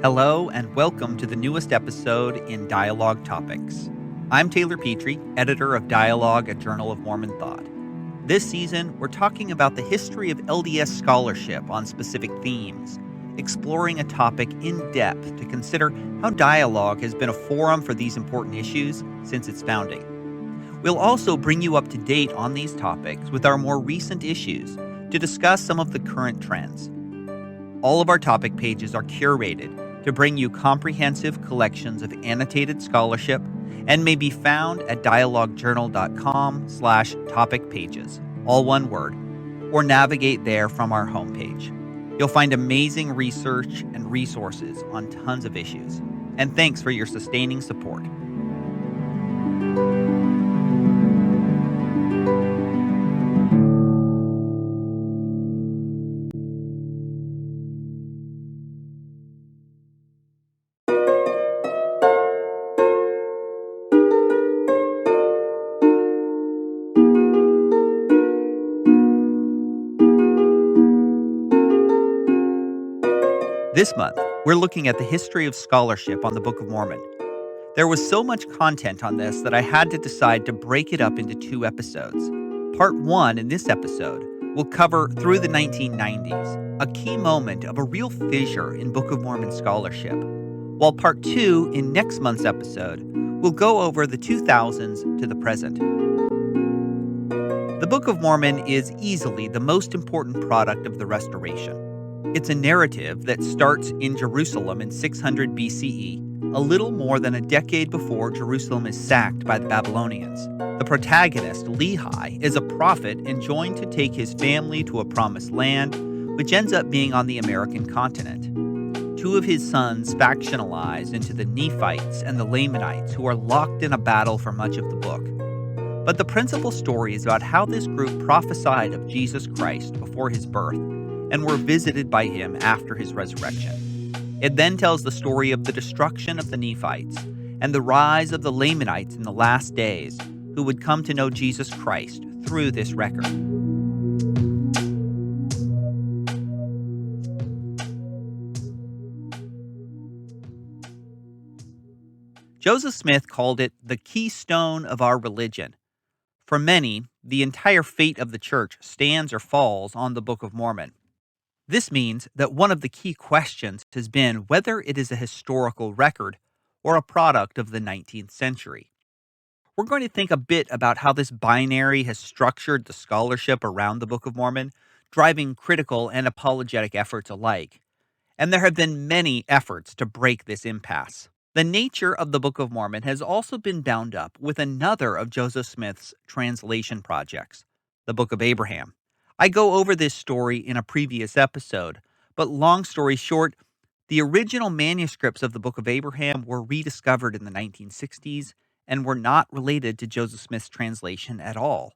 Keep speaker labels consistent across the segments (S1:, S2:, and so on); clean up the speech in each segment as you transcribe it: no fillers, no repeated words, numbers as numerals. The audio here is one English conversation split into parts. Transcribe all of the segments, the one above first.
S1: Hello, and welcome to the newest episode in Dialogue Topics. I'm Taylor Petrie, editor of Dialogue at Journal of Mormon Thought. This season, we're talking about the history of LDS scholarship on specific themes, exploring a topic in depth to consider how dialogue has been a forum for these important issues since its founding. We'll also bring you up to date on these topics with our more recent issues to discuss some of the current trends. All of our topic pages are curated to bring you comprehensive collections of annotated scholarship and may be found at dialoguejournal.com/topic pages, all one word, or navigate there from our homepage. You'll find amazing research and resources on tons of issues. And thanks for your sustaining support. This month, we're looking at the history of scholarship on the Book of Mormon. There was so much content on this that I had to decide to break it up into two episodes. Part 1 in this episode will cover through the 1990s, a key moment of a real fissure in Book of Mormon scholarship, while Part 2 in next month's episode will go over the 2000s to the present. The Book of Mormon is easily the most important product of the Restoration. It's a narrative that starts in Jerusalem in 600 BCE, a little more than a decade before Jerusalem is sacked by the Babylonians. The protagonist, Lehi, is a prophet enjoined to take his family to a promised land, which ends up being on the American continent. Two of his sons factionalize into the Nephites and the Lamanites, who are locked in a battle for much of the book. But the principal story is about how this group prophesied of Jesus Christ before his birth, and were visited by him after his resurrection. It then tells the story of the destruction of the Nephites and the rise of the Lamanites in the last days, who would come to know Jesus Christ through this record. Joseph Smith called it the keystone of our religion. For many, the entire fate of the church stands or falls on the Book of Mormon. This means that one of the key questions has been whether it is a historical record or a product of the 19th century. We're going to think a bit about how this binary has structured the scholarship around the Book of Mormon, driving critical and apologetic efforts alike. And there have been many efforts to break this impasse. The nature of the Book of Mormon has also been bound up with another of Joseph Smith's translation projects, the Book of Abraham. I go over this story in a previous episode, but long story short, the original manuscripts of the Book of Abraham were rediscovered in the 1960s and were not related to Joseph Smith's translation at all,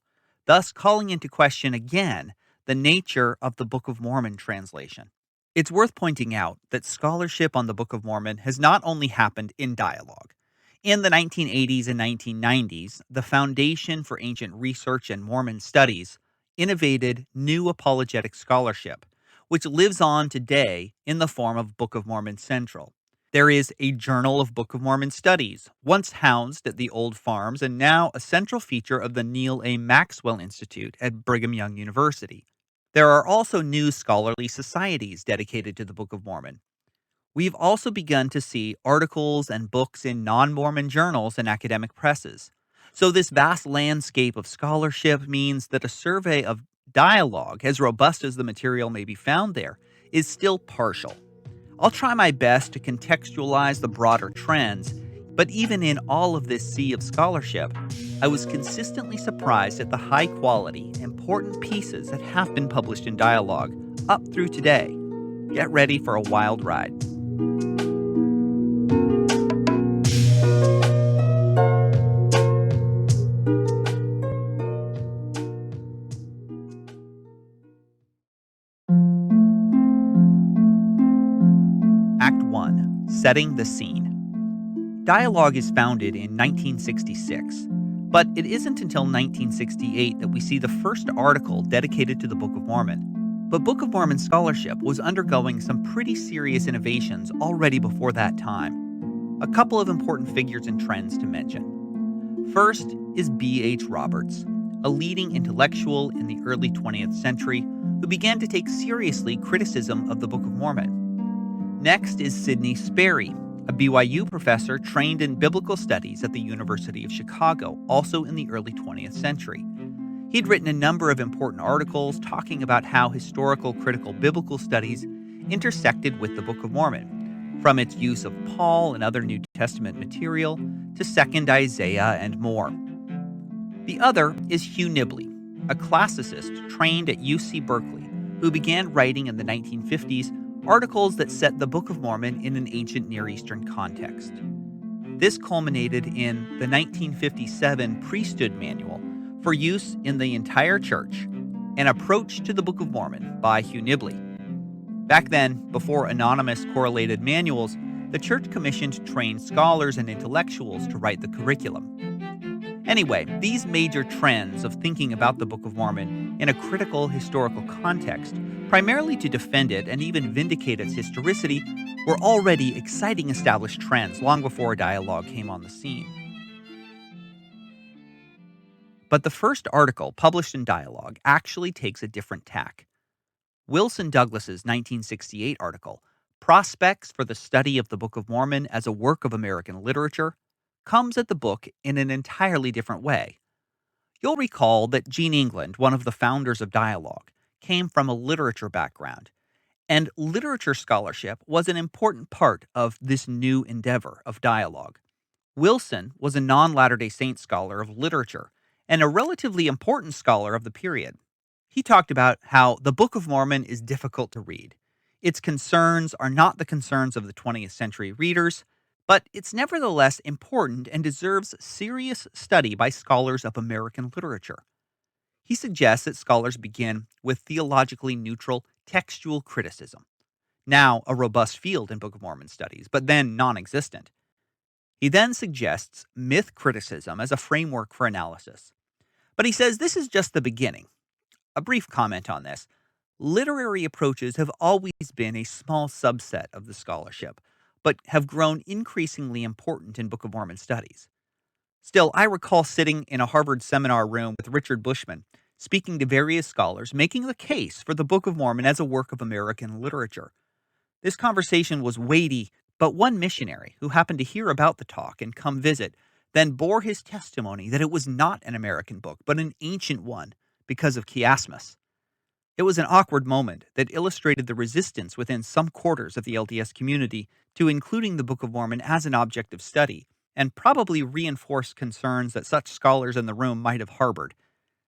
S1: thus calling into question again the nature of the Book of Mormon translation. It's worth pointing out that scholarship on the Book of Mormon has not only happened in dialogue. In the 1980s and 1990s, the Foundation for Ancient Research and Mormon Studies innovated new apologetic scholarship, which lives on today in the form of Book of Mormon Central. There is a Journal of Book of Mormon Studies, once housed at the old farms and now a central feature of the Neil A. Maxwell Institute at Brigham Young University. There are also new scholarly societies dedicated to the Book of Mormon. We've also begun to see articles and books in non-Mormon journals and academic presses. So this vast landscape of scholarship means that a survey of dialogue, as robust as the material may be found there, is still partial. I'll try my best to contextualize the broader trends, but even in all of this sea of scholarship, I was consistently surprised at the high-quality, important pieces that have been published in dialogue up through today. Get ready for a wild ride. Act 1. Setting the Scene. Dialogue is founded in 1966, but it isn't until 1968 that we see the first article dedicated to the Book of Mormon. But Book of Mormon scholarship was undergoing some pretty serious innovations already before that time. A couple of important figures and trends to mention. First is B.H. Roberts, a leading intellectual in the early 20th century who began to take seriously criticism of the Book of Mormon. Next is Sidney Sperry, a BYU professor trained in biblical studies at the University of Chicago, also in the early 20th century. He'd written a number of important articles talking about how historical critical biblical studies intersected with the Book of Mormon, from its use of Paul and other New Testament material to 2nd Isaiah and more. The other is Hugh Nibley, a classicist trained at UC Berkeley, who began writing in the 1950s articles that set the Book of Mormon in an ancient Near Eastern context. This culminated in the 1957 Priesthood Manual for use in the entire church, An Approach to the Book of Mormon by Hugh Nibley. Back then, before anonymous correlated manuals, the church commissioned trained scholars and intellectuals to write the curriculum. Anyway, these major trends of thinking about the Book of Mormon in a critical historical context, primarily to defend it and even vindicate its historicity, were already exciting established trends long before dialogue came on the scene. But the first article published in Dialogue actually takes a different tack. Wilson Douglas's 1968 article, Prospects for the Study of the Book of Mormon as a Work of American Literature, comes at the book in an entirely different way. You'll recall that Gene England, one of the founders of Dialogue, came from a literature background, and literature scholarship was an important part of this new endeavor of Dialogue. Wilson was a non-Latter-day Saint scholar of literature and a relatively important scholar of the period. He talked about how the Book of Mormon is difficult to read. Its concerns are not the concerns of the 20th century readers, but it's nevertheless important and deserves serious study by scholars of American literature. He suggests that scholars begin with theologically neutral textual criticism, now a robust field in Book of Mormon studies, but then non-existent. He then suggests myth criticism as a framework for analysis. But he says this is just the beginning. A brief comment on this. Literary approaches have always been a small subset of the scholarship, but have grown increasingly important in Book of Mormon studies. Still, I recall sitting in a Harvard seminar room with Richard Bushman, speaking to various scholars, making the case for the Book of Mormon as a work of American literature. This conversation was weighty, but one missionary who happened to hear about the talk and come visit then bore his testimony that it was not an American book, but an ancient one because of chiasmus. It was an awkward moment that illustrated the resistance within some quarters of the LDS community to including the Book of Mormon as an object of study, and probably reinforced concerns that such scholars in the room might have harbored.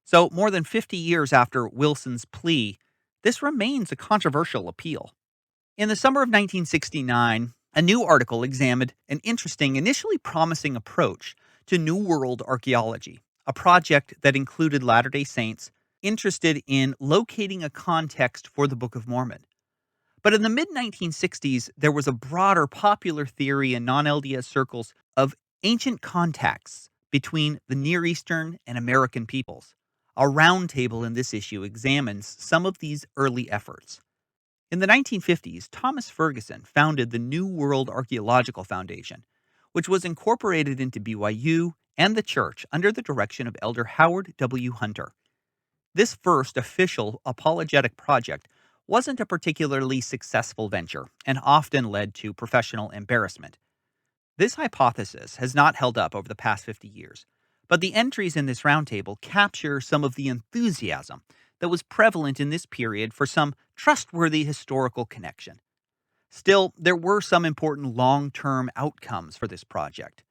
S1: So, more than 50 years after Wilson's plea, this remains a controversial appeal. In the summer of 1969, a new article examined an interesting, initially promising approach to New World archaeology, a project that included Latter-day Saints interested in locating a context for the Book of Mormon. But in the mid-1960s, there was a broader popular theory in non-LDS circles of ancient contacts between the Near Eastern and American peoples. A roundtable in this issue examines some of these early efforts. In the 1950s, Thomas Ferguson founded the New World Archaeological Foundation, which was incorporated into BYU and the church under the direction of Elder Howard W. Hunter. This first official apologetic project wasn't a particularly successful venture and often led to professional embarrassment. This hypothesis has not held up over the past 50 years, but the entries in this roundtable capture some of the enthusiasm that was prevalent in this period for some trustworthy historical connection. Still, there were some important long-term outcomes for this project.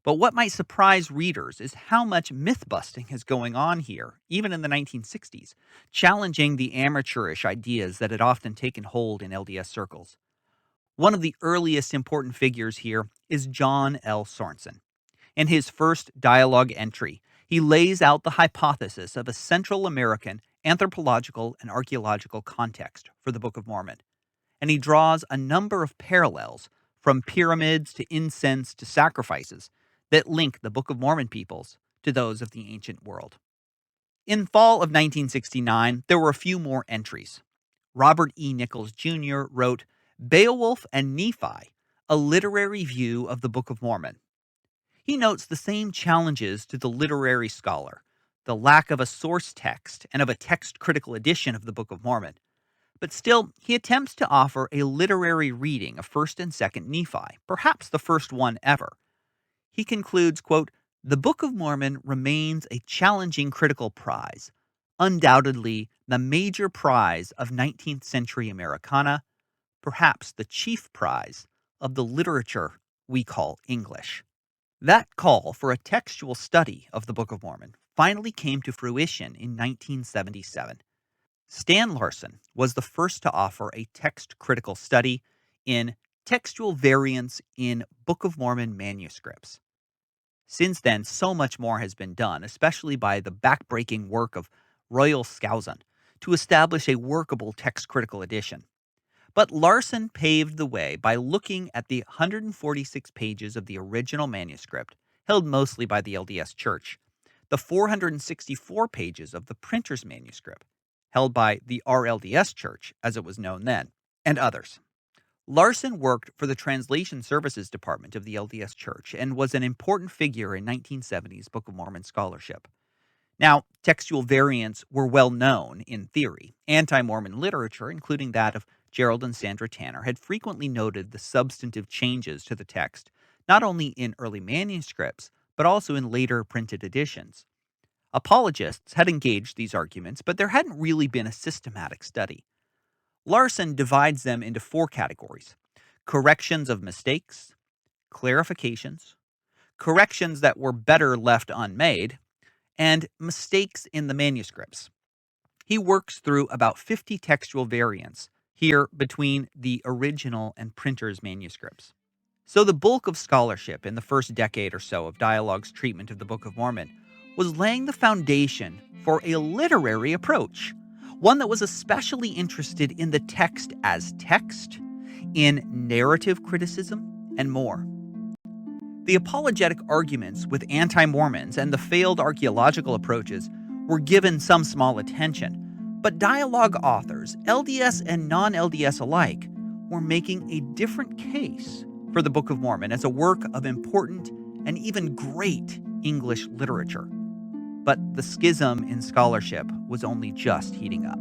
S1: But what might surprise readers is how much myth-busting is going on here, even in the 1960s, challenging the amateurish ideas that had often taken hold in LDS circles. One of the earliest important figures here is John L. Sorensen. In his first dialogue entry, he lays out the hypothesis of a Central American anthropological and archaeological context for the Book of Mormon, and he draws a number of parallels from pyramids to incense to sacrifices that link the Book of Mormon peoples to those of the ancient world. In fall of 1969, there were a few more entries. Robert E. Nichols Jr. wrote Beowulf and Nephi, a literary view of the Book of Mormon. He notes the same challenges to the literary scholar, the lack of a source text and of a text critical edition of the Book of Mormon. But still, he attempts to offer a literary reading of 1st and 2nd Nephi, perhaps the first one ever. He concludes, quote, "The Book of Mormon remains a challenging critical prize, undoubtedly the major prize of 19th century Americana, perhaps the chief prize of the literature we call English." That call for a textual study of the Book of Mormon finally came to fruition in 1977. Stan Larson was the first to offer a text critical study in Textual Variants in Book of Mormon Manuscripts. Since then, so much more has been done, especially by the backbreaking work of Royal Skousen, to establish a workable text critical edition. But Larson paved the way by looking at the 146 pages of the original manuscript, held mostly by the LDS Church, the 464 pages of the printer's manuscript, held by the RLDS Church, as it was known then, and others. Larson worked for the Translation Services Department of the LDS Church and was an important figure in 1970s Book of Mormon scholarship. Now, textual variants were well known in theory. Anti-Mormon literature, including that of Gerald and Sandra Tanner, had frequently noted the substantive changes to the text, not only in early manuscripts, but also in later printed editions. Apologists had engaged these arguments, but there hadn't really been a systematic study. Larson divides them into 4 categories: corrections of mistakes, clarifications, corrections that were better left unmade, and mistakes in the manuscripts. He works through about 50 textual variants here between the original and printer's manuscripts. So the bulk of scholarship in the first decade or so of Dialogue's treatment of the Book of Mormon was laying the foundation for a literary approach, one that was especially interested in the text as text, in narrative criticism, and more. The apologetic arguments with anti-Mormons and the failed archaeological approaches were given some small attention, but Dialogue authors, LDS and non-LDS alike, were making a different case for the Book of Mormon as a work of important and even great English literature. But the schism in scholarship was only just heating up.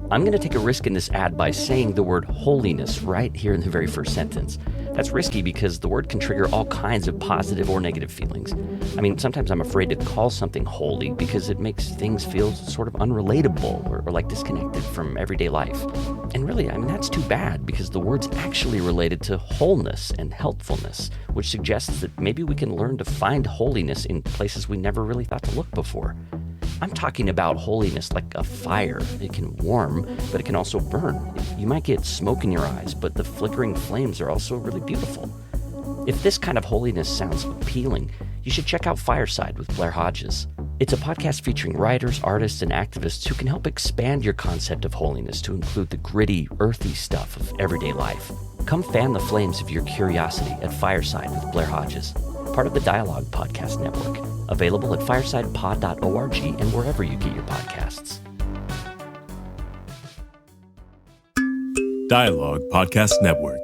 S2: I'm going to take a risk in this ad by saying the word holiness right here in the very first sentence. That's risky because the word can trigger all kinds of positive or negative feelings. I mean, sometimes I'm afraid to call something holy because it makes things feel sort of unrelatable or like disconnected from everyday life. And really, I mean, that's too bad because the word's actually related to wholeness and healthfulness, which suggests that maybe we can learn to find holiness in places we never really thought to look before. I'm talking about holiness like a fire. It can warm, but it can also burn. You might get smoke in your eyes, but the flickering flames are also really beautiful. If this kind of holiness sounds appealing, you should check out Fireside with Blair Hodges. It's a podcast featuring writers, artists, and activists who can help expand your concept of holiness to include the gritty, earthy stuff of everyday life. Come fan the flames of your curiosity at Fireside with Blair Hodges, part of the Dialogue Podcast Network. Available at firesidepod.org and wherever you get your podcasts.
S3: Dialogue Podcast Network.